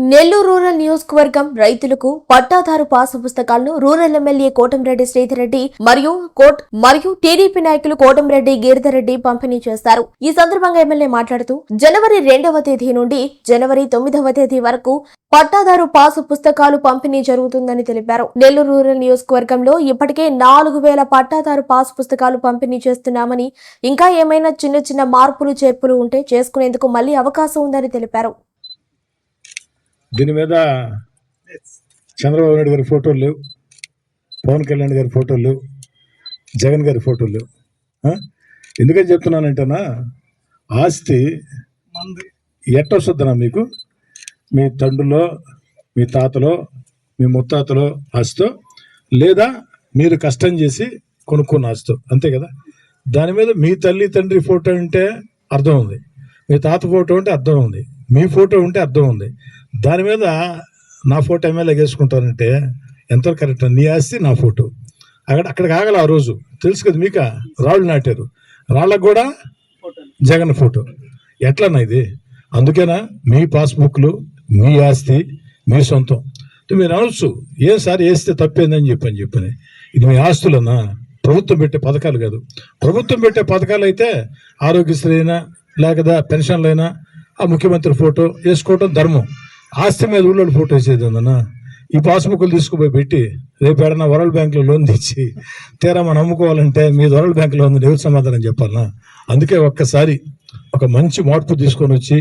Nellore rural నియోజకవర్గం రైతులకు పట్టాదారు పాసు పుస్తకాలను రూరల్ ఎమ్మెల్యే కోటంరెడ్డి శ్రీధర్రెడ్డి మరియు టీడీపీ నాయకులు కోటంరెడ్డి గిరిధర్రెడ్డి పంపిణీ చేస్తారు. ఈ సందర్భంగా ఎమ్మెల్యే మాట్లాడుతూ జనవరి 2వ తేదీ నుండి జనవరి 9వ తేదీ వరకు పట్టాదారు పాసు పుస్తకాలు పంపిణీ జరుగుతుందని తెలిపారు. నెల్లూరు రూరల్ నియోజకవర్గంలో ఇప్పటికే 4000 పట్టాదారు పాసు పుస్తకాలు పంపిణీ చేస్తున్నామని, ఇంకా ఏమైనా చిన్న మార్పులు చేర్పులు ఉంటే చేసుకునేందుకు మళ్లీ అవకాశం ఉందని తెలిపారు. దీని మీద చంద్రబాబు నాయుడు గారి ఫోటోలు లేవు, పవన్ కళ్యాణ్ గారి ఫోటోలు లేవు, జగన్ గారి ఫోటోలు లేవు. ఎందుకని చెప్తున్నానంటేనా, ఆస్తి ఎట్టొస్తుందన్నా మీకు మీ తండ్రులో, మీ తాతలో, మీ ముత్తాతలో ఆస్తో, లేదా మీరు కష్టం చేసి కొనుక్కున్న ఆస్తో, అంతే కదా. దాని మీద మీ తల్లి తండ్రి ఫోటో ఉంటే అర్థం ఉంది, మీ తాత ఫోటో ఉంటే అర్థం ఉంది, మీ ఫోటో ఉంటే అర్థం ఉంది. దాని మీద నా ఫోటో ఎమ్మెల్యే వేసుకుంటానంటే ఎంతో కరెక్ట్. నీ ఆస్తి నా ఫోటో అక్కడికి ఆగల. ఆ రోజు తెలుసు కదా మీకు, రాళ్ళు నాటారు, రాళ్ళకు కూడా జగన్ ఫోటో. ఎట్లన్నా ఇది? అందుకేనా మీ పాస్బుక్లు మీ ఆస్తి మీ సొంతం. మీరు అనొచ్చు, ఏం సార్ వేస్తే తప్పేందని చెప్పని. ఇది మీ ఆస్తులన్నా, ప్రభుత్వం పెట్టే పథకాలు కాదు. ప్రభుత్వం పెట్టే పథకాలు అయితే ఆరోగ్యశ్రీ అయినా లేకపోతే పెన్షన్లైనా ఆ ముఖ్యమంత్రి ఫోటో వేసుకోవటం ధర్మం. ఆస్తి మీద ఊళ్ళో ఫోటో వేసేది ఉందన్నా. ఈ పాస్బుక్లు తీసుకుపోయి పెట్టి రేపు ఏడన్నా వరల్డ్ బ్యాంకులో లోన్ తెచ్చి తీరా మనం అమ్ముకోవాలంటే మీది వరల్డ్ బ్యాంకులో ఉంది, ఎవరు సమాధానం చెప్పాలన్నా? అందుకే ఒక్కసారి ఒక మంచి మార్పు తీసుకొని వచ్చి